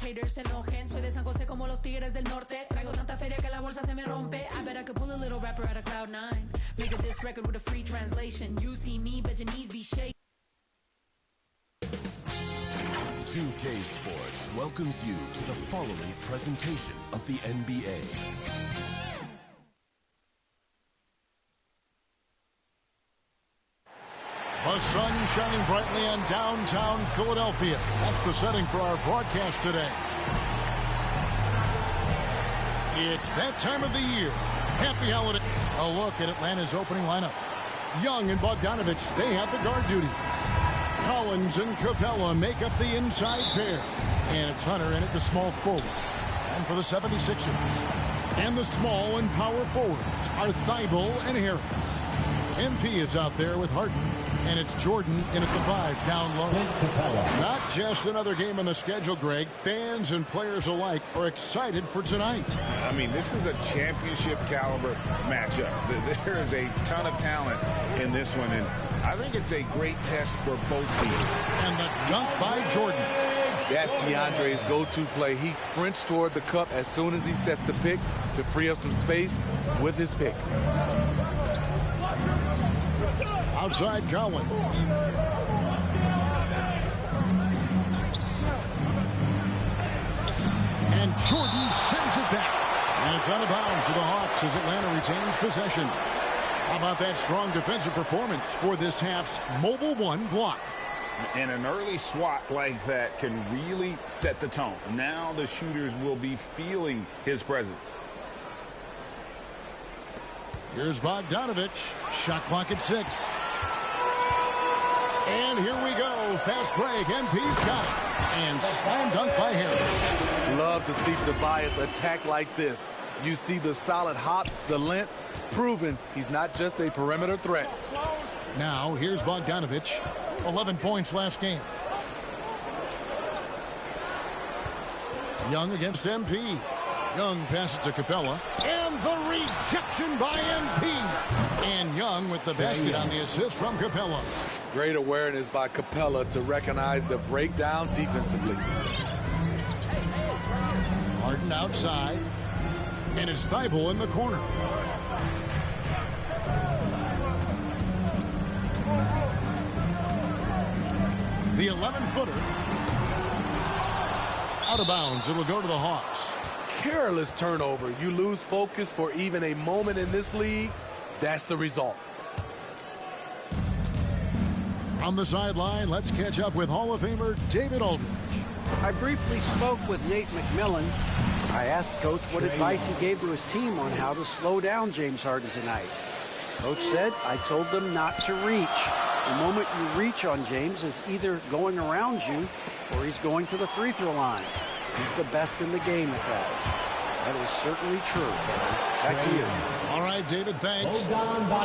haters se enojen. Soy de San José como los tigres del norte. Traigo tanta feria que la bolsa se me rompe. I bet I could pull a little rapper out of Cloud9. Make a diss record with a free translation. You see me, bet your knees be shaking. 2K Sports welcomes you to the following presentation of the NBA. The sun shining brightly on downtown Philadelphia. That's the setting for our broadcast today. It's that time of the year. Happy holiday. A look at Atlanta's opening lineup. Young and Bogdanovich, they have the guard duty. Collins and Capella make up the inside pair. And it's Hunter in at the small forward. And for the 76ers. And the small and power forwards are Thibault and Harris. MP is out there with Harden. And it's Jordan in at the 5, down low. Not just another game on the schedule, Greg. Fans and players alike are excited for tonight. I mean, this is a championship caliber matchup. There is a ton of talent in this one, and I think it's a great test for both teams. And the dunk by Jordan. That's DeAndre's go-to play. He sprints toward the cup as soon as he sets the pick to free up some space with his pick. Outside Collins. And Jordan sends it back. And it's out of bounds to the Hawks as Atlanta retains possession. How about that strong defensive performance for this half's Mobile One block? And an early swat like that can really set the tone. Now the shooters will be feeling his presence. Here's Bogdanovich. Shot clock at 6. And here we go. Fast break. MP's got it. And slam dunk by Harris. Love to see Tobias attack like this. You see the solid hops, the length, proving he's not just a perimeter threat. Now, here's Bogdanovich. 11 points last game. Young against MP. Young passes to Capella. And the rejection by MP. And Young with the basket on the assist from Capella. Great awareness by Capella to recognize the breakdown defensively. Harden outside. And it's Thibault in the corner. The 11-footer. Out of bounds. It'll go to the Hawks. Careless turnover. You lose focus for even a moment in this league. That's the result. On the sideline, let's catch up with Hall of Famer David Aldridge. I briefly spoke with Nate McMillan. I asked Coach what advice he gave to his team on how to slow down James Harden tonight. Coach said, I told them not to reach. The moment you reach on James is either going around you or he's going to the free throw line. He's the best in the game at that. That is certainly true. Back to you. All right, David, thanks.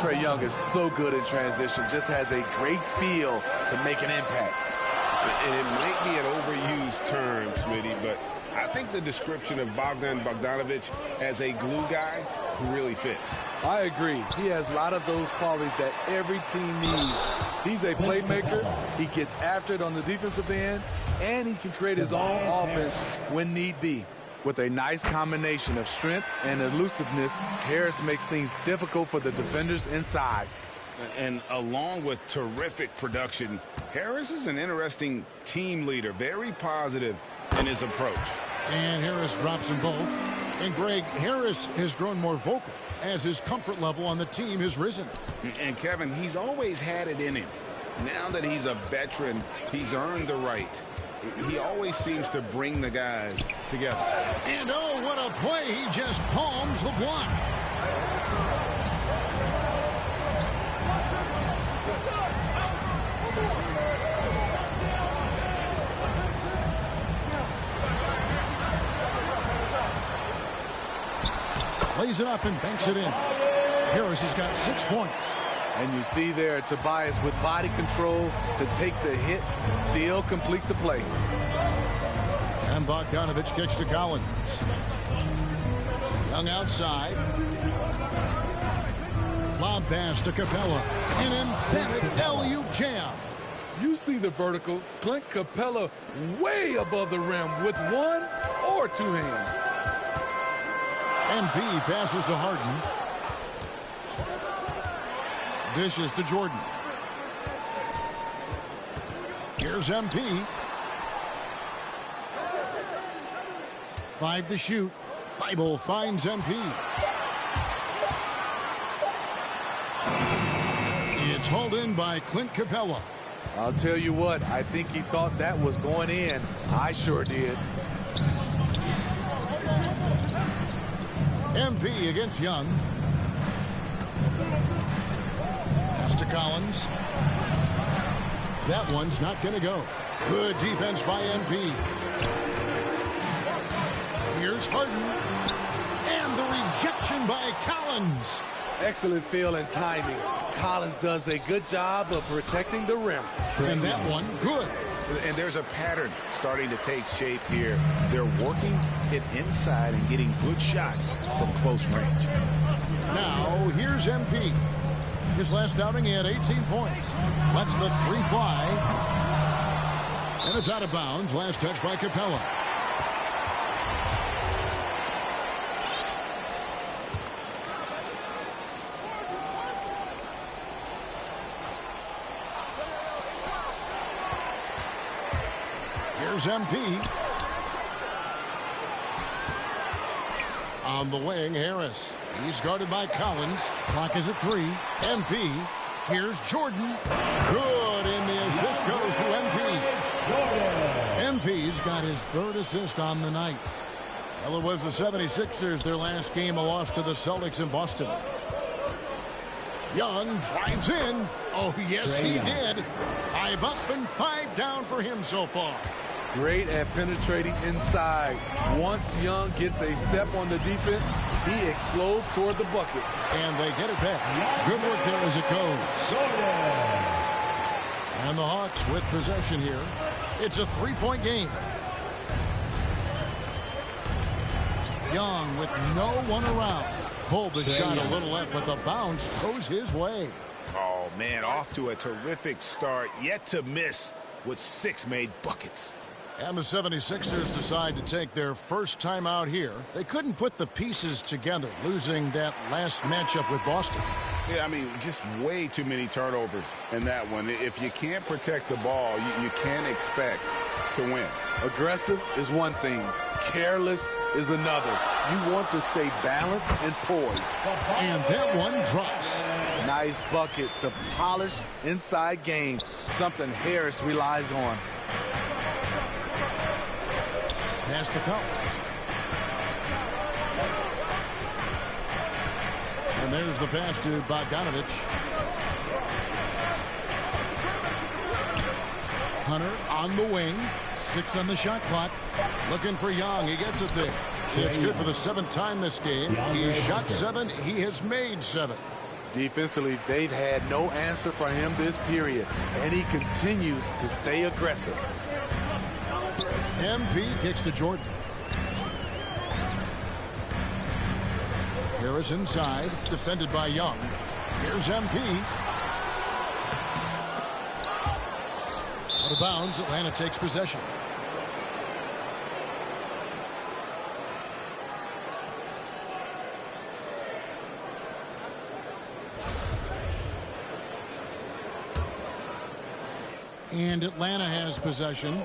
Trae Young is so good in transition, just has a great feel to make an impact. And it might be an overused term, Smitty, but I think the description of Bogdan Bogdanovich as a glue guy really fits. I agree. He has a lot of those qualities that every team needs. He's a playmaker. He gets after it on the defensive end, and he can create his own offense when need be. With a nice combination of strength and elusiveness, Harris makes things difficult for the defenders inside. And along with terrific production, Harris is an interesting team leader, very positive in his approach. And Harris drops them both. And Greg, Harris has grown more vocal as his comfort level on the team has risen. And Kevin, he's always had it in him. Now that he's a veteran, he's earned the right. He always seems to bring the guys together. And oh, what a play. He just palms the block. Lays it up and banks it in. Harris has got 6 points. And you see there Tobias with body control to take the hit, still complete the play. And Bogdanovich kicks to Collins. Young outside. Lob pass to Capella. An emphatic LU jam. You see the vertical. Clint Capella way above the rim with one or two hands. MP passes to Harden. Dishes to Jordan. Here's MP. 5 to shoot. Thibault finds MP. It's hauled in by Clint Capella. I'll tell you what, I think he thought that was going in. I sure did. MP against Young. Pass to Collins. That one's not going to go. Good defense by MP. Here's Harden. And the rejection by Collins. Excellent feel and timing. Collins does a good job of protecting the rim. And that one, good. And there's a pattern starting to take shape here. They're working it inside and getting good shots from close range. Now, here's MP. His last outing, he had 18 points. Lets the three fly. And it's out of bounds. Last touch by Capella. Here's MP. On the wing, Harris. He's guarded by Collins. Clock is at 3. MP. Here's Jordan. Good, and the assist goes to MP. MP's got his 3rd assist on the night. Well, it was the 76ers, their last game, a loss to the Celtics in Boston. Young drives in. Oh, yes, he did. 5 up and 5 down for him so far. Great at penetrating inside. Once Young gets a step on the defense, he explodes toward the bucket. And they get it back. Good work there as it goes. And the Hawks with possession here. It's a 3-point game. Young with no one around. Pulled the shot a little left, but the bounce goes his way. Oh, man, off to a terrific start. Yet to miss with 6 made buckets. And the 76ers decide to take their first time out here. They couldn't put the pieces together, losing that last matchup with Boston. Yeah, I mean, just way too many turnovers in that one. If you can't protect the ball, you can't expect to win. Aggressive is one thing. Careless is another. You want to stay balanced and poised. And that one drops. Nice bucket. The polished inside game. Something Harris relies on. Pass to Collins. And there's the pass to Bogdanovich. Hunter on the wing. 6 on the shot clock. Looking for Young. He gets it there. It's good for the 7th time this game. He shot 7. He has made 7. Defensively, they've had no answer for him this period. And he continues to stay aggressive. MP kicks to Jordan. Harris inside, defended by Young. Here's MP. Out of bounds, Atlanta takes possession. And Atlanta has possession,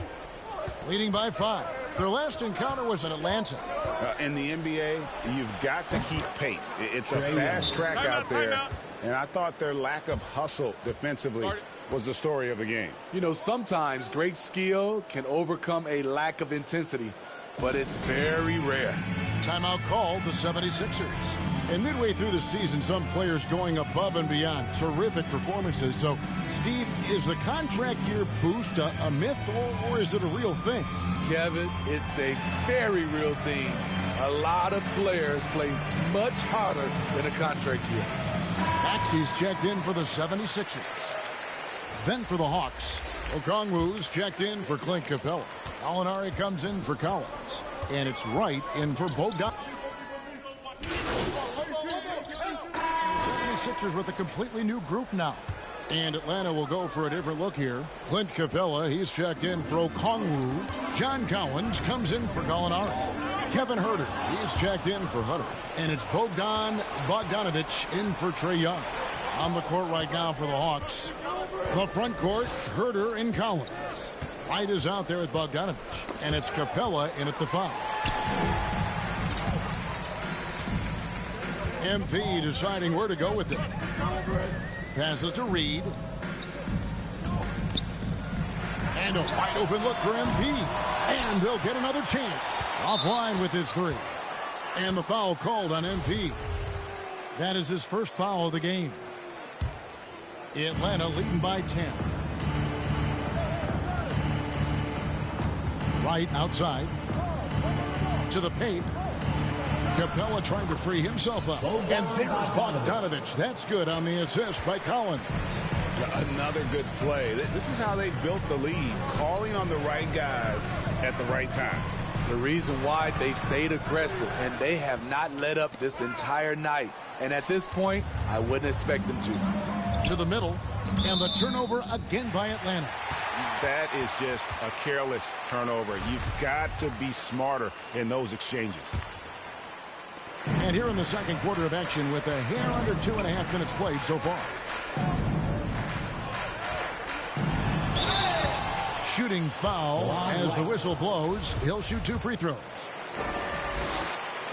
leading by 5. Their last encounter was in Atlanta. In the NBA, you've got to keep pace. It's a fast track out there. And I thought their lack of hustle defensively was the story of the game. You know, sometimes great skill can overcome a lack of intensity, but it's very rare. Timeout called, the 76ers. And midway through the season, some players going above and beyond. Terrific performances. So, Steve, is the contract year boost a myth or is it a real thing? Kevin, it's a very real thing. A lot of players play much harder than a contract year. Maxey's checked in for the 76ers. Then for the Hawks, Okongwu's checked in for Clint Capella. Alinari comes in for Collins. And it's Wright in for Bogdan. 76ers with a completely new group now. And Atlanta will go for a different look here. Clint Capella, he's checked in for Okongwu. John Collins comes in for Gallinari. Kevin Huerter, he's checked in for Hutter. And it's Bogdan Bogdanovic in for Trae Young. On the court right now for the Hawks. The front court, Huerter and Collins. White is out there with Bogdanovic. And it's Capella in at the 5. MP deciding where to go with it. Passes to Reed. And a wide open look for MP. And they'll get another chance. Offline with his 3. And the foul called on MP. That is his first foul of the game. Atlanta leading by 10. Right outside. To the paint. Capella trying to free himself up. And there's Bogdanovic. That's good on the assist by Collins. Another good play. This is how they built the lead, calling on the right guys at the right time. The reason why they've stayed aggressive, and they have not let up this entire night. And at this point, I wouldn't expect them to. To the middle, and the turnover again by Atlanta. That is just a careless turnover. You've got to be smarter in those exchanges. And here in the second quarter of action with a hair under 2.5 minutes played so far. Shooting foul as the whistle blows. He'll shoot 2 free throws.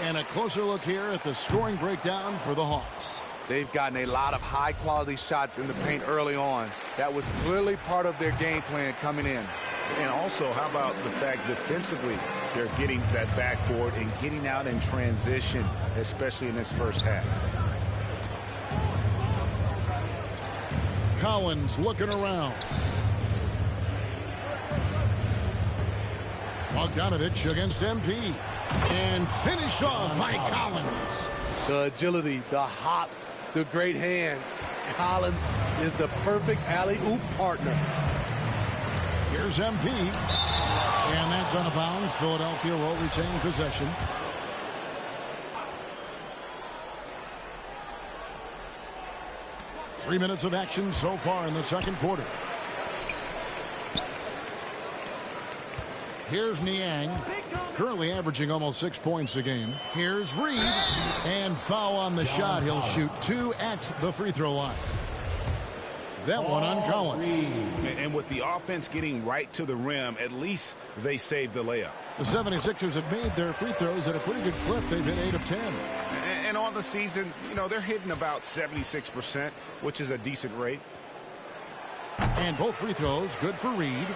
And a closer look here at the scoring breakdown for the Hawks. They've gotten a lot of high-quality shots in the paint early on. That was clearly part of their game plan coming in. And also, how about the fact defensively they're getting that backboard and getting out in transition, especially in this first half. Collins looking around. Bogdanovic against MP. And finished off by Collins. The agility, the hops, the great hands. Collins is the perfect alley-oop partner. Here's MP. And that's out of bounds. Philadelphia will retain possession. Three minutes of action so far in the second quarter. Here's Niang, currently averaging almost 6 points a game. Here's Reed, and foul on the shot. He'll shoot 2 at the free throw line. That one on Collins. And with the offense getting right to the rim, at least they saved the layup. The 76ers have made their free throws at a pretty good clip. They've hit 8 of 10. And on the season, you know, they're hitting about 76%, which is a decent rate. And both free throws good for Reed.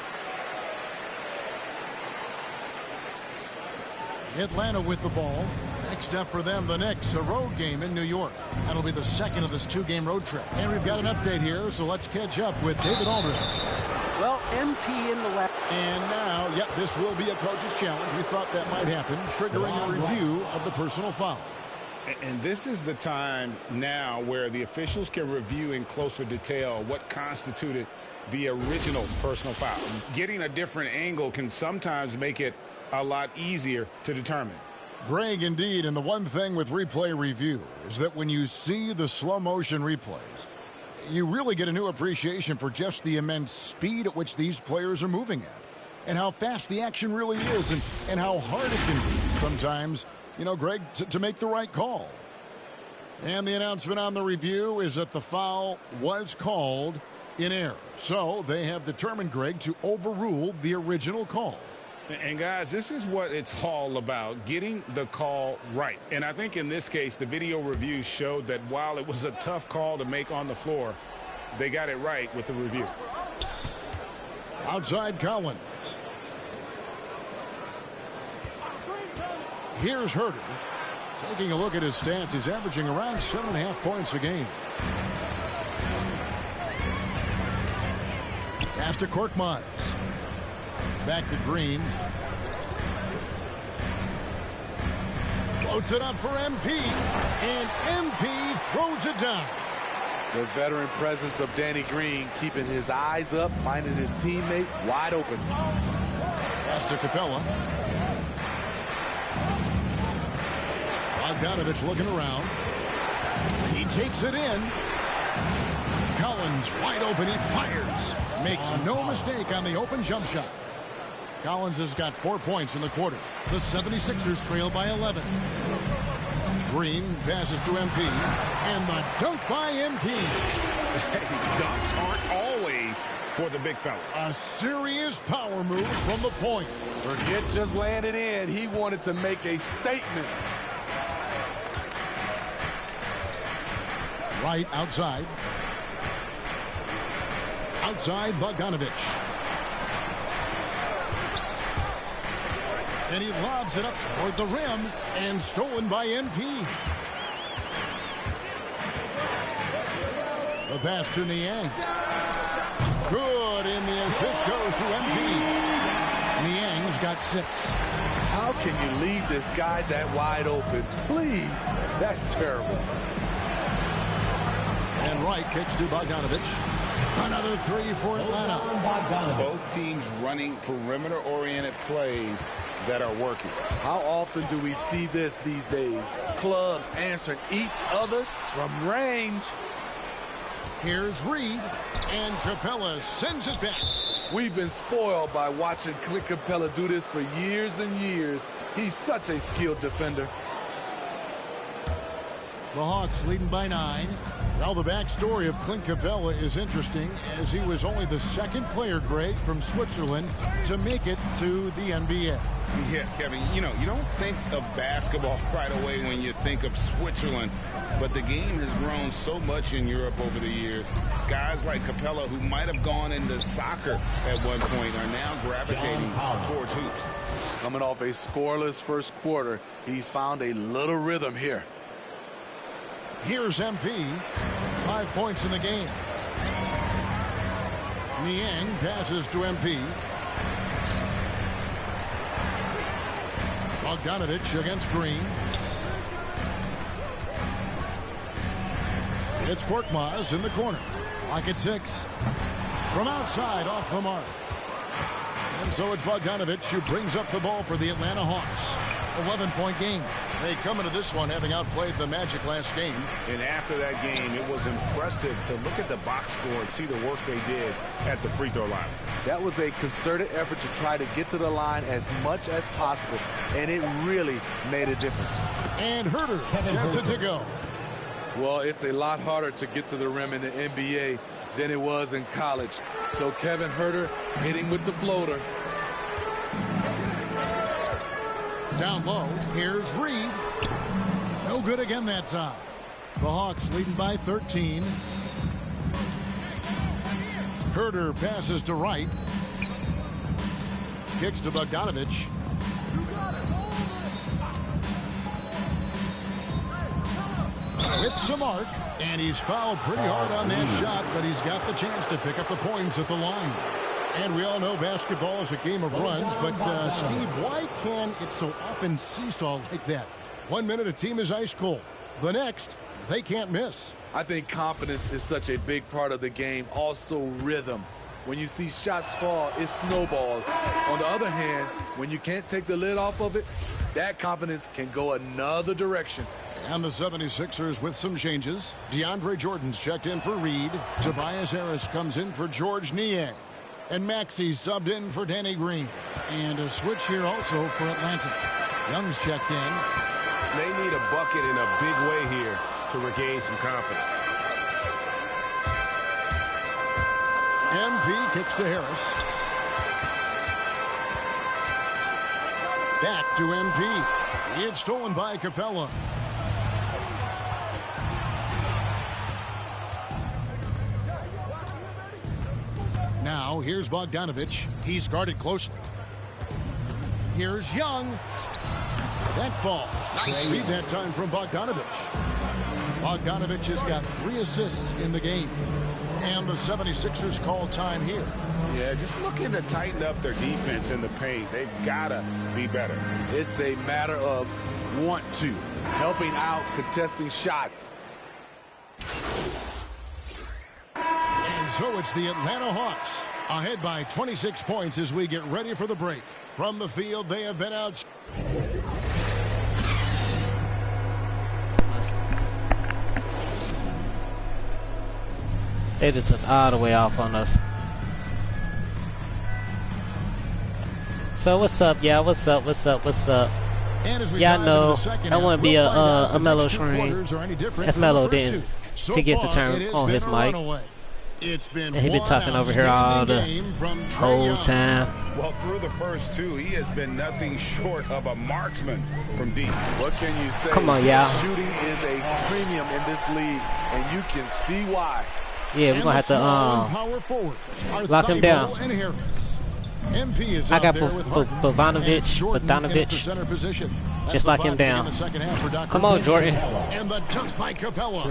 Atlanta with the ball. Next up for them, the Knicks, a road game in New York. That'll be the second of this 2-game road trip. And we've got an update here, so let's catch up with David Aldridge. Well, MP in the left. And now, yep, this will be a coach's challenge. We thought that might happen, triggering a review of the personal foul. And this is the time now where the officials can review in closer detail what constituted the original personal foul. Getting a different angle can sometimes make it a lot easier to determine. Greg, indeed, and the one thing with replay review is that when you see the slow motion replays, you really get a new appreciation for just the immense speed at which these players are moving at and how fast the action really is and how hard it can be sometimes, you know, Greg, to make the right call. And the announcement on the review is that the foul was called in error. So they have determined, Greg, to overrule the original call. And guys, this is what it's all about, getting the call right. And I think in this case, the video review showed that while it was a tough call to make on the floor, they got it right with the review. Outside Collins. Here's Huerter. Taking a look at his stats, he's averaging around 7.5 points a game. Pass to Korkmaz. Back to Green. Floats it up for MP. And MP throws it down. The veteran presence of Danny Green keeping his eyes up, finding his teammate wide open. Pass to Capella. Bogdanovic looking around. He takes it in. Collins wide open. He fires. Makes no mistake on the open jump shot. Collins has got 4 points in the quarter. The 76ers trail by 11. Green passes to MP. And the dunk by MP. Dunks aren't always for the big fellas. A serious power move from the point. Forget just laying it in. He wanted to make a statement. Right outside. Outside Bogdanovich. And he lobs it up toward the rim and stolen by MP. The pass to Niang. Good, and the assist goes to MP. Niang's got 6. How can you leave this guy that wide open? Please, that's terrible. And Wright kicks to Bogdanovich. Another 3 for Atlanta. Both teams running perimeter-oriented plays that are working. How often do we see this these days? Clubs answering each other from range. Here's Reed, and Capella sends it back. We've been spoiled by watching Clint Capella do this for years and years. He's such a skilled defender. The Hawks leading by 9. Well, the backstory of Clint Capella is interesting, as he was only the second player, Greg, from Switzerland to make it to the NBA. Yeah, Kevin, you know, you don't think of basketball right away when you think of Switzerland, but the game has grown so much in Europe over the years. Guys like Capella, who might have gone into soccer at one point, are now gravitating towards hoops. Coming off a scoreless first quarter, he's found a little rhythm here. Here's MP. 5 points in the game. Niang passes to MP. Bogdanovich against Green. It's Korkmaz in the corner. Lock at 6. From outside, off the mark. And so it's Bogdanovich who brings up the ball for the Atlanta Hawks. 11-point game. They come into this one having outplayed the Magic last game. And after that game, it was impressive to look at the box score and see the work they did at the free throw line. That was a concerted effort to try to get to the line as much as possible, and it really made a difference. And Herter gets it to go. Well, it's a lot harder to get to the rim in the NBA than it was in college. So Kevin Herter hitting with the floater. Down low, here's Reed. No good again that time. The Hawks leading by 13. Herter passes to Wright. Kicks to Bogdanovich. With some arc, and he's fouled pretty hard on that shot, but he's got the chance to pick up the points at the line. And we all know basketball is a game of runs, but Steve, why can it so often seesaw like that? 1 minute a team is ice cold. The next, they can't miss. I think confidence is such a big part of the game. Also rhythm. When you see shots fall, it snowballs. On the other hand, when you can't take the lid off of it, that confidence can go another direction. And the 76ers with some changes. DeAndre Jordan's checked in for Reed. Tobias Harris comes in for George Niang. And Maxey subbed in for Danny Green. And a switch here also for Atlanta. Young's checked in. They need a bucket in a big way here to regain some confidence. MP kicks to Harris. Back to MP. It's stolen by Capella. Now, here's Bogdanovich. He's guarded closely. Here's Young. That fall. Nice read that time from Bogdanovich. Bogdanovich has got 3 assists in the game. And the 76ers call time here. Yeah, just looking to tighten up their defense in the paint. They've got to be better. It's a matter of want to. Helping out, contesting shot. And so it's the Atlanta Hawks ahead by 26 points as we get ready for the break. From the field, they have been out. They just took all the way off on us. So what's up, y'all? What's up? What's up? What's up? Y'all know I want to be a Melo screen. If Melo didn't forget to turn on his mic. And he been talking over here all the whole time. Well, through the first two, he has been nothing short of a marksman from deep. What can you say? Come on, y'all. Shooting is a premium in this league, and you can see why. Yeah, we're gonna have to lock him down. I got Bogdanovic, just lock him down. Come on, Jordan. And the dunk by Capella.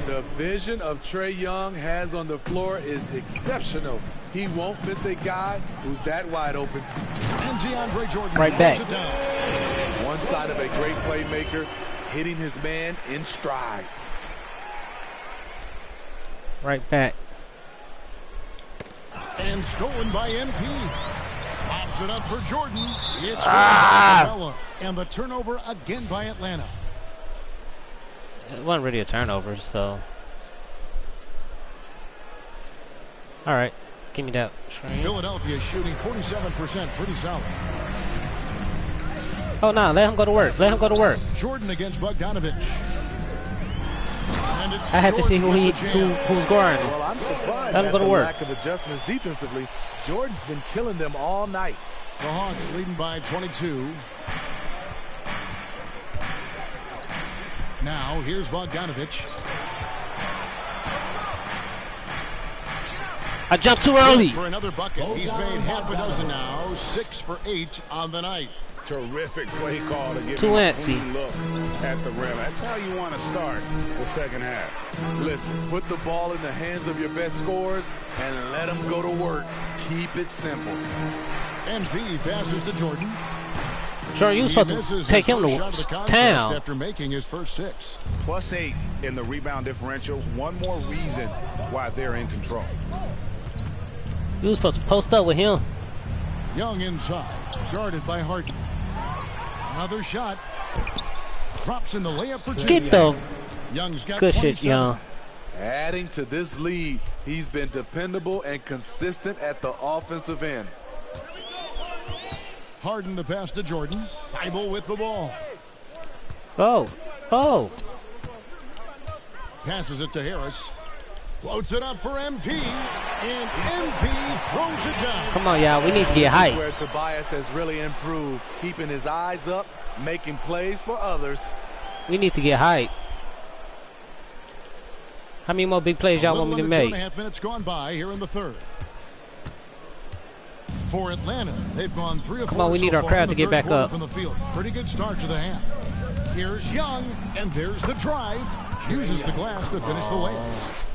The vision of Trae Young has on the floor is exceptional. He won't miss a guy who's that wide open. And DeAndre Jordan right back. One side of a great playmaker, hitting his man in stride. Right back. And stolen by MP. Pops it up for Jordan. It's Capella. And the turnover again by Atlanta. It wasn't really a turnover, so. All right, give me that screen. Philadelphia shooting 47%, pretty solid. Oh no, let him go to work. Let him go to work. Jordan against Bogdanovic. I had to see who's guarding. Well, I'm surprised let him at go to the work. lack of adjustments defensively. Jordan's been killing them all night. The Hawks leading by 22. Now, here's Bogdanovic. I jumped too early. For another bucket. He's made half a dozen now. 6 for 8 on the night. Terrific play call to get Too a antsy. clean look at the rim. That's how you want to start the second half. Listen, put the ball in the hands of your best scorers and let them go to work. Keep it simple. MP passes to Jordan. Jordan, you were supposed to take him to town. After making his first 6. +8 in the rebound differential. One more reason why they're in control. You were supposed to post up with him. Young inside, guarded by Harden. Another shot. Drops in the layup for 2. Get the Young's got good 27. shit, Young. Adding to this lead, he's been dependable and consistent at the offensive end. Harden the pass to Jordan. Thibault with the ball. Oh. Passes it to Harris. Floats it up for MP. And MP throws it down. Come on, y'all. We need to get This hype. is where Tobias has really improved, keeping his eyes up, making plays for others. We need to get hype. How many more big plays y'all want me to make? 2.5 minutes gone by here in the third. For Atlanta, they've gone 3 of 4. Come on, we need our crowd to get back up. From the field. Pretty good start to the half. Here's Young, and there's the drive. Uses the glass to finish the layup.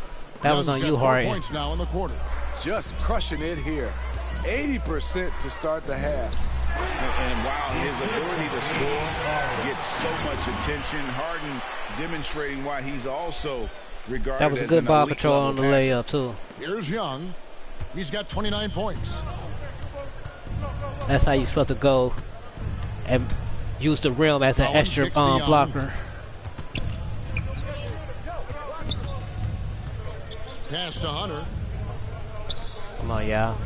That was on you, Harden. Points now in the quarter. Just crushing it here. 80% to start the half. And while his ability to score gets so much attention, Harden demonstrating why he's also regarded That was a as good an ball elite control on the level passer. layup, too. Here's Young. He's got 29 points. That's how you're supposed to go and use the rim as an Collins extra kicks to Young. blocker. Pass to Hunter. Come on, y'all.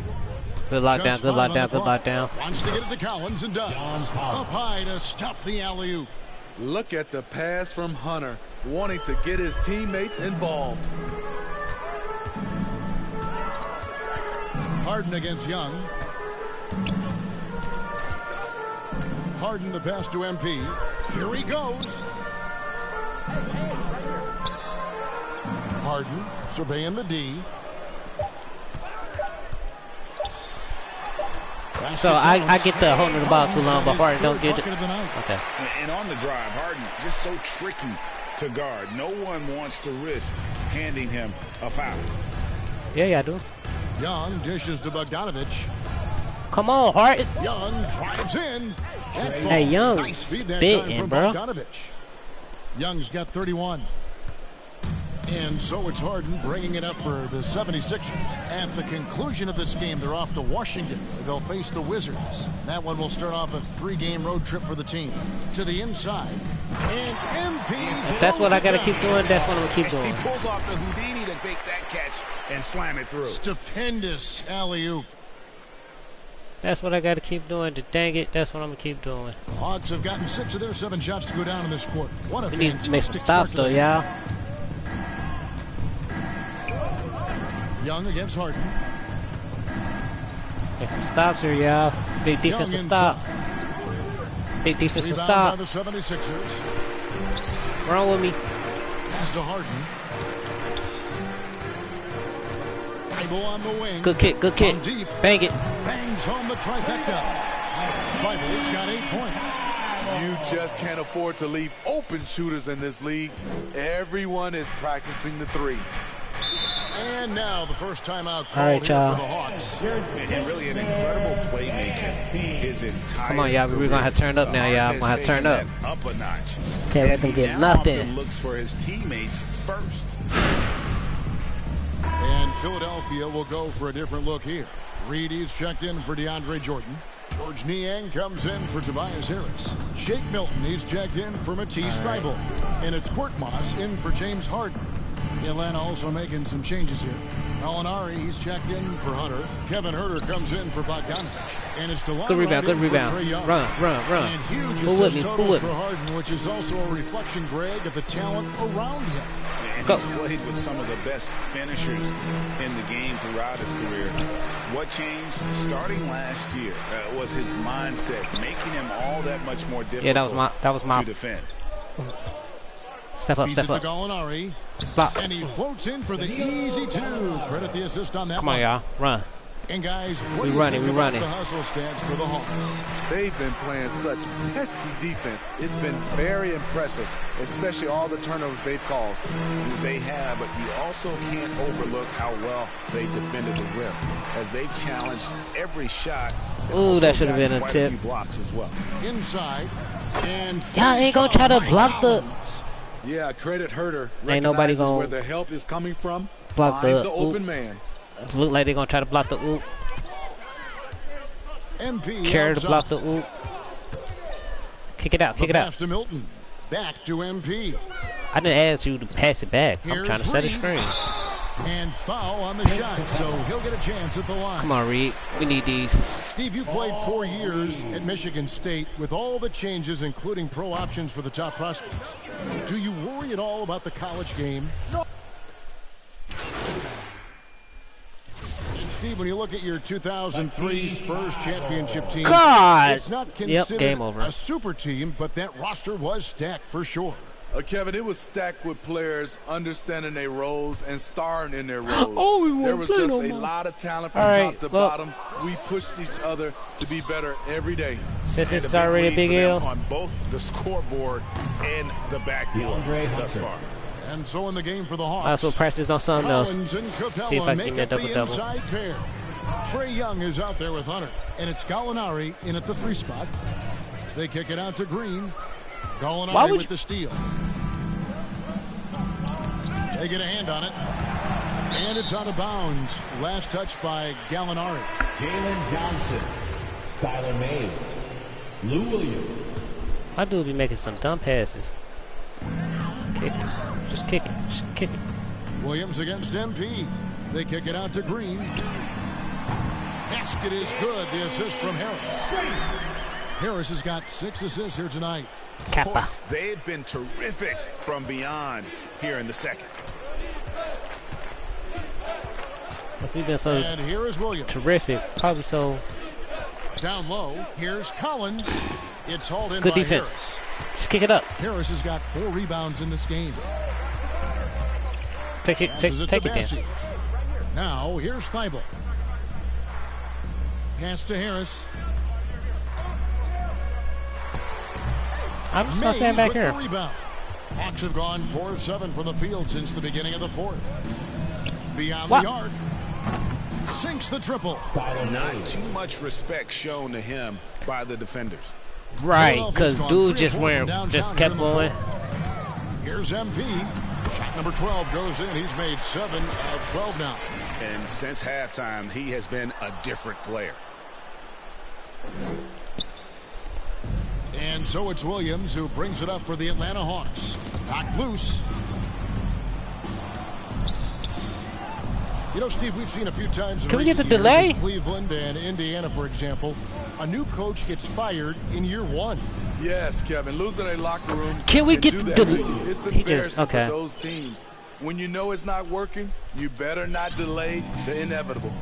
Good lockdown, Just good 5 on the lockdown, good clock. lockdown. Wants to get it to Collins and does. Up high to stuff the alley-oop. Look at the pass from Hunter, wanting to get his teammates involved. Harden against Young. Harden the pass to MP. Here he goes. Harden surveying the D. So I get the holding the ball too long, but Harden don't get it. Okay. And on the drive, Harden just so tricky to guard. No one wants to risk handing him a foul. Yeah, I do. Young dishes to Bogdanovic. Come on, Harden. Young drives in. Hey, Young's nice feed that spitting, time from bro. Bogdanovic. Young's got 31. And so it's Harden bringing it up for the 76ers. At the conclusion of this game, they're off to Washington. They'll face the Wizards. That one will start off a 3-game road trip for the team. To the inside. And MP. If that's what I got to keep doing, that's what I'm going to keep doing. He pulls off the Houdini to make that catch and slam it through. Stupendous alley-oop. That's what I got to keep doing. Dang it, that's what I'm going to keep doing. The Hawks have gotten 6 of their 7 shots to go down in this quarter. What a We need to make some fantastic stops, start though, to the y'all. Young against Harden. Make some stops here, y'all. Big defensive stop. Big defensive Rebound stop. by the 76ers. Run with me. Pass to Harden. Thibault on the wing. Good kick, good kick. From deep. Bang it. Bangs home the trifecta. Thibault's got 8 points. You just can't afford to leave open shooters in this league. Everyone is practicing the 3. And now the first timeout called All right, here y'all. for the Hawks. And really an incredible playmaking. His entire Come on, y'all. We're going to have to turn up now, y'all. I'm going to have to turn up. Up a notch. Can't let them get nothing. Often looks for his teammates first. And Philadelphia will go for a different look here. Reedy's checked in for DeAndre Jordan. George Niang comes in for Tobias Harris. Shake Milton, he's checked in for Matisse Thybulle. And it's Korkmaz in for James Harden. Atlanta also making some changes here. Gallinari, he's checked in for Hunter. Kevin Huerter comes in for Bogdanovich. And it's DeLon Good rebound, good Wright in for rebound. Trae Young. Run. And huge Pull with assist me, totals pull with for me. Harden, which is also a reflection, Greg, of the talent around him. And Go. he's played with some of the best finishers in the game throughout his career. What changed starting last year was his mindset, making him all that much more difficult Yeah, that was my to defend. Step up, Feeds step it up. to Gallinari. Block. And he floats in for the easy 2. Credit the assist on that Come one. on, y'all. Run. And guys, what We do you running, think we about running. the hustle stats for the Hawks? They've been playing such pesky defense. It's been very impressive, especially all the turnovers they've caused. They have, but you also can't overlook how well they defended the rim, as they've challenged every shot. and Ooh, also that should have gotten been a quite tip. few blocks as well. Inside. And Y'all ain't gonna try to block the- Yeah, credit Huerter. Ain't nobody Recognizes gonna where the help is coming from. block Finds the the open oop. man. Look like they're going to try to block the oop. MP Carry to outside. block the oop. Kick it out, kick The it out. pass to Milton. Back to MP. I didn't ask you to pass it back. I'm Here's trying to set a Reed. screen. And foul on the shot, so he'll get a chance at the line. Come on, Reed. We need these. Steve, you played 4 years at Michigan State with all the changes, including pro options for the top prospects. Do you worry at all about the college game? No. Steve, when you look at your 2003 Spurs championship team, God! it's not Yep, considered game over. a super team, but that roster was stacked for sure. Kevin, it was stacked with players understanding their roles and starring in their roles. Oh, we won't there was play just no a more. lot of talent from All top right, to well- bottom. We pushed each other to be better every day. Since And it's a big already a lead big for them L. on both the scoreboard and the backboard thus far. And so in the game for the Hawks, Might as well practice on something else. Collins and Capella See if I can make get up that the double-double. inside pair. Trae Young is out there with Hunter, and it's Gallinari in at the 3 spot. They kick it out to Green. Why Gallinari would with you- the steal. They get a hand on it. And it's out of bounds. Last touch by Gallinari. Jalen Johnson, Skylar Mays, Lou Williams. My dude be making some dumb passes. Kick it. Just kick it. Just kick it. Williams against MP. They kick it out to Green. Basket is good. The assist from Harris. Harris has got 6 assists here tonight. Kappa. They've been terrific from beyond here in the second. If we've been so And here is Williams. terrific, probably so Down low. Here's Collins. It's hauled in good by defense. Harris. Just kick it up. Harris has got 4 rebounds in this game. Take it, Passes take to it then. Bassey. Now here's Thibault. Pass to Harris. I'm just not Mays standing back with here. the rebound. Hawks have gone 4 of 7 from the field since the beginning of the 4th. Beyond What? the arc. Sinks the triple. Not too much respect shown to him by the defenders. Right, because Philadelphia's gone dude 3 of just 4 went, from downtown just here kept in the going. 4th. Here's MP. Shot number 12 goes in. He's made 7 of 12 now. And since halftime, he has been a different player. And so it's Williams who brings it up for the Atlanta Hawks. Knocked loose. You know, Steve, we've seen a few times in Can we get the recent years delay? in Cleveland and Indiana, for example, a new coach gets fired in year 1. Yes, Kevin, losing a locker room. Can we get do that the to you. It's embarrassing okay. for those teams. When you know it's not working, you better not delay the inevitable.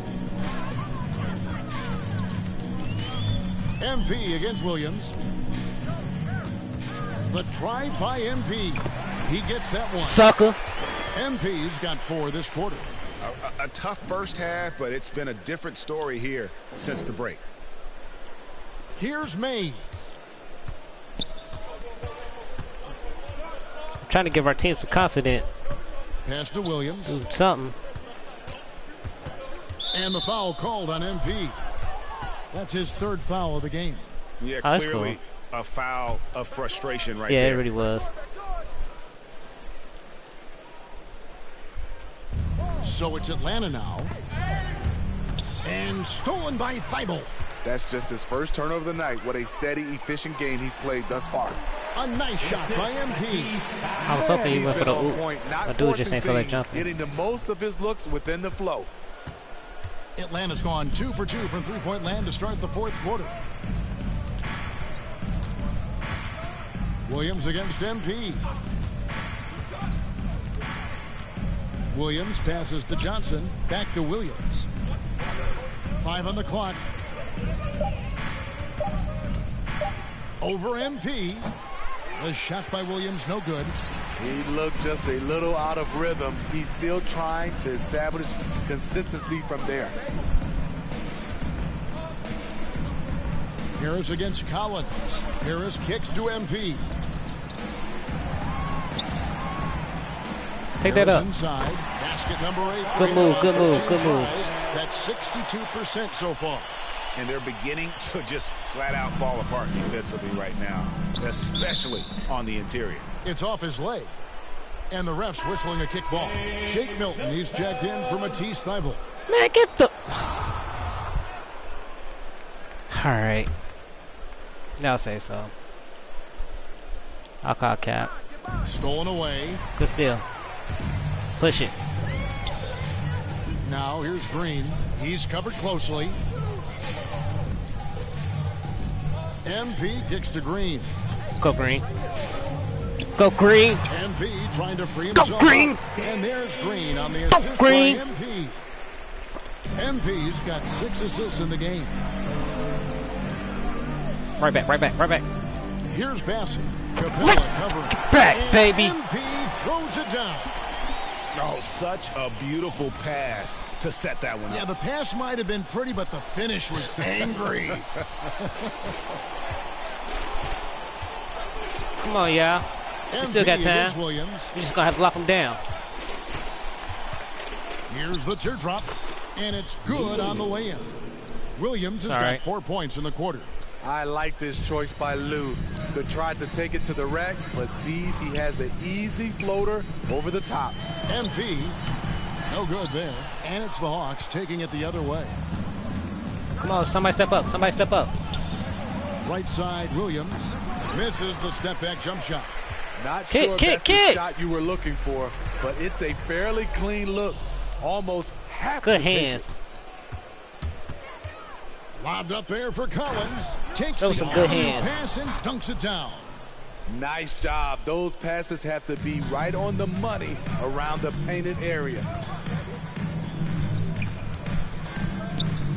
MP against Williams. The drive by MP. He gets that one. Sucker. MP's got 4 this quarter. A tough first half, but it's been a different story here since the break. Here's Mays. I'm trying to give our team some confidence. Pass to Williams. Do something. And the foul called on MP. That's his 3rd foul of the game. Yeah, Oh, clearly a foul of frustration right Yeah, there. it really was. So it's Atlanta now. And stolen by Thibault. That's just his first turnover of the night. What a steady, efficient game he's played thus far. A nice shot by MP. I was hoping he He's went for been the on oop. point, not My dude just forcing ain't feel like things, jumping. getting the most of his looks within the flow. Atlanta's gone 2 for 2 from three-point land to start the 4th quarter. Williams against MP. Williams passes to Johnson. Back to Williams. 5 on the clock. Over MP. The shot by Williams, no good. He looked just a little out of rhythm. He's still trying to establish consistency from there. Harris against Collins. Harris kicks to MP. Take that up. Inside. Basket number 8. Good move, good move, good move. That's 62% so far. And they're beginning to just flat out fall apart defensively right now, especially on the interior. It's off his leg. And the ref's whistling a kick ball. Shake Milton, he's checked in for Matisse Thybulle. Man, get the... All right. I'll say so. I'll call cap. Stolen away. Good steal. Push it. Now here's Green. He's covered closely. MP kicks to Green. Go Green. Go Green. MP trying to free himself. Go Green. Up. And there's Green on the assist by MP. MP's got 6 assists in the game. Right back, right back, right back. Here's Bassett. Capella covering. Back, and baby. MP throws it down. Oh, such a beautiful pass to set that one up. Yeah, the pass might have been pretty, but the finish was angry. Come on, y'all. You still got time. Williams. You just gonna have to lock him down. Here's the teardrop, and it's good on the way-in. Williams has got 4 points in the quarter. I like this choice by Lou. They tried to take it to the rack, but sees he has the easy floater over the top. MP, no good there. And it's the Hawks taking it the other way. Come on, somebody step up. Somebody step up. Right side, Williams misses the step-back jump shot. Not sure if that's the shot you were looking for, but it's a fairly clean look. Almost half good hands. Lobbed up there for Collins. Takes Those the some good hands. pass and dunks it down. Nice job. Those passes have to be right on the money around the painted area.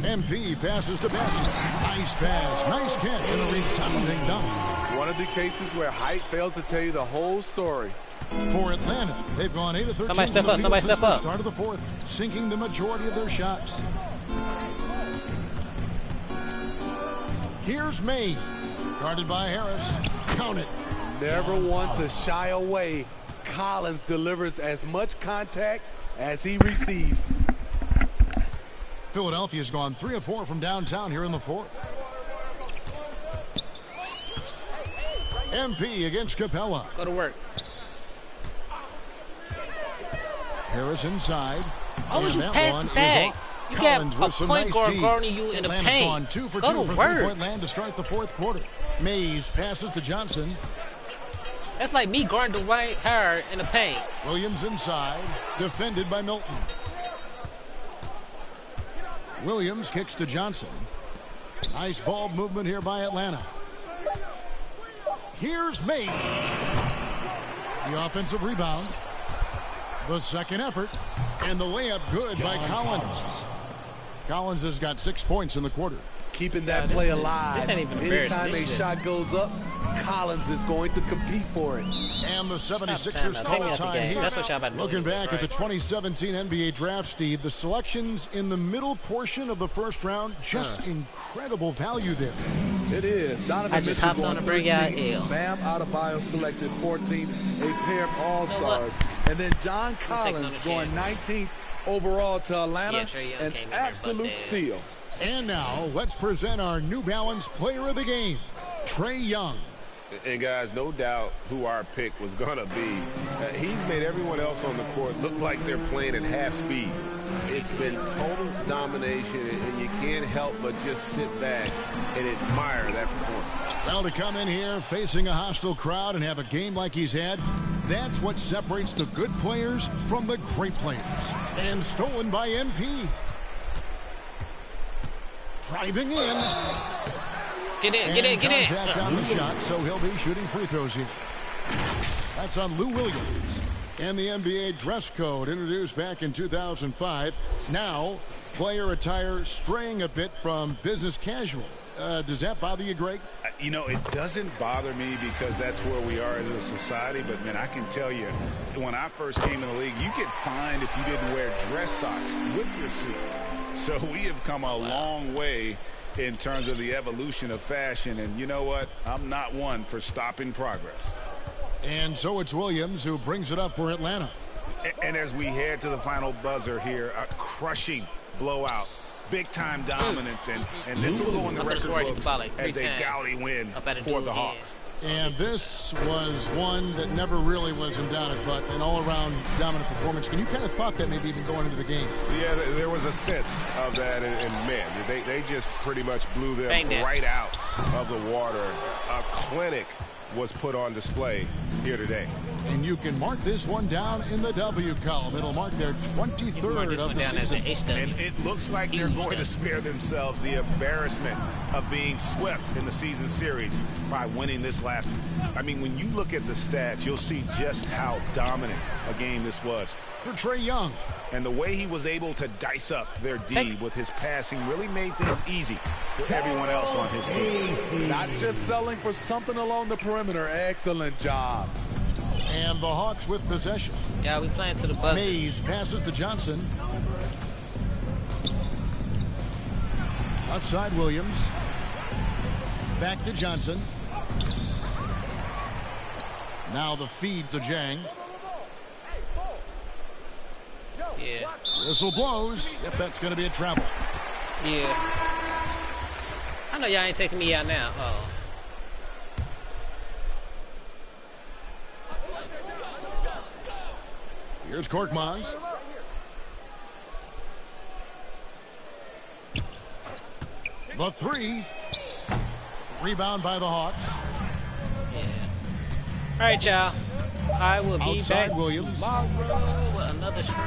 MP passes to Bassett. Nice pass, nice catch, and a resounding dunk. One of the cases where height fails to tell you the whole story. For Atlanta, they've gone 8 of 13 Somebody step from the up, field somebody since step the up. start of the 4th, sinking the majority of their shots. Here's Mays, guarded by Harris. Count it. Never want to shy away. Collins delivers as much contact as he receives. Philadelphia's gone 3 of 4 from downtown here in the 4th. MP against Capella. Go to work. Harris inside. Why would you pass it back? You got a point guard guarding you in the paint. Gone 2 for 2 Go to from work. three-point land to start the fourth quarter. Mays passes to Johnson. That's like me guarding Dwight Howard in the paint. Williams inside, defended by Milton. Williams kicks to Johnson. Nice ball movement here by Atlanta. Here's Mays. The offensive rebound. The second effort. And the layup good by Collins. Collins has got 6 points in the quarter. Keeping that play alive. This ain't even Anytime a shot goes up, Collins is going to compete for it. And the 76ers call time here. That's what y'all about to do. Looking back at the 2017 NBA draft, Steve, the selections in the middle portion of the first round, just incredible value there. It is. Donovan I just Mitchell hopped on going a breakout 13th. L. Bam Adebayo selected 14th, a pair of all-stars. And then John Collins going 19th overall to Atlanta. An absolute steal. And now, let's present our New Balance Player of the Game, Trae Young. And guys, no doubt who our pick was going to be. He's made everyone else on the court look like they're playing at half speed. It's been total domination, and you can't help but just sit back and admire that performance. Well, to come in here facing a hostile crowd and have a game like he's had, that's what separates the good players from the great players. And stolen by MP. Driving in. Get in. Contact on the shot, so he'll be shooting free throws here. That's on Lou Williams. And the NBA dress code introduced back in 2005. Now, player attire straying a bit from business casual. Does that bother you, Greg? You know, it doesn't bother me because that's where we are as a society. But, man, I can tell you, when I first came in the league, you get fined if you didn't wear dress socks with your suit. So we have come a long way in terms of the evolution of fashion. And you know what? I'm not one for stopping progress. And so it's Williams who brings it up for Atlanta. And as we head to the final buzzer here, a crushing blowout. Big-time dominance, and this will go in the record books as a gaudy win for the Hawks. And this was one that never really was in doubt, but an all-around dominant performance. And you kind of thought that maybe even going into the game. Yeah, there was a sense of that, and man, they just pretty much blew them right out of the water. A clinic was put on display here today. And you can mark this one down in the W column. It'll mark their 23rd of the season. And it looks like they're going to spare themselves the embarrassment of being swept in the season series by winning this last one. I mean, when you look at the stats, you'll see just how dominant a game this was. For Trae Young. And the way he was able to dice up their D with his passing really made things easy for everyone else on his team. Not just selling for something along the perimeter. Excellent job. And the Hawks with possession. Yeah, we playing to the buzzer. Mays passes to Johnson. Outside Williams. Back to Johnson. Now the feed to Jang. Yeah. Whistle blows. Yep, that's going to be a travel. Yeah. I know y'all ain't taking me out now. Oh. Here's Korkmaz. The three. Rebound by the Hawks. Yeah. All right, y'all. I will be Outside back Williams. tomorrow with another stream.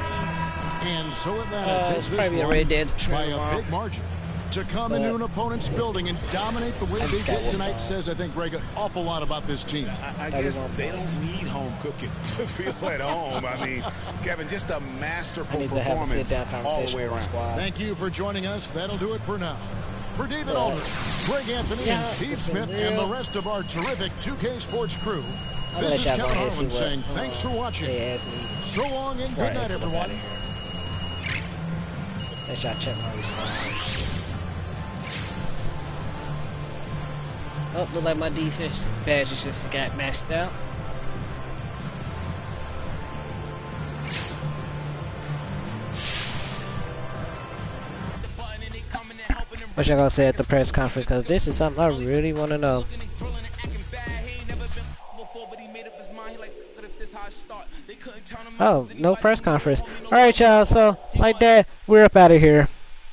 And so Atlanta takes this probably a one Red Dead by a tomorrow. big margin. To come into an opponent's building and dominate the way they did tonight says, I think, Greg, an awful lot about this team. I guess they don't need home cooking to feel at home. I mean, Kevin, just a masterful performance all the way around. Thank you for joining us. That'll do it for now. For David Aldridge, Greg Anthony, and Steve Smith, and the rest of our terrific 2K Sports crew, this is Kevin Harlan saying thanks for watching. So long and good night, everyone. Let y'all check my response. Oh, look like my defense badges just got maxed out. What y'all gonna say at the press conference? Because this is something I really want to know. Oh, no press conference. All right, y'all. So, like that, we're up out of here.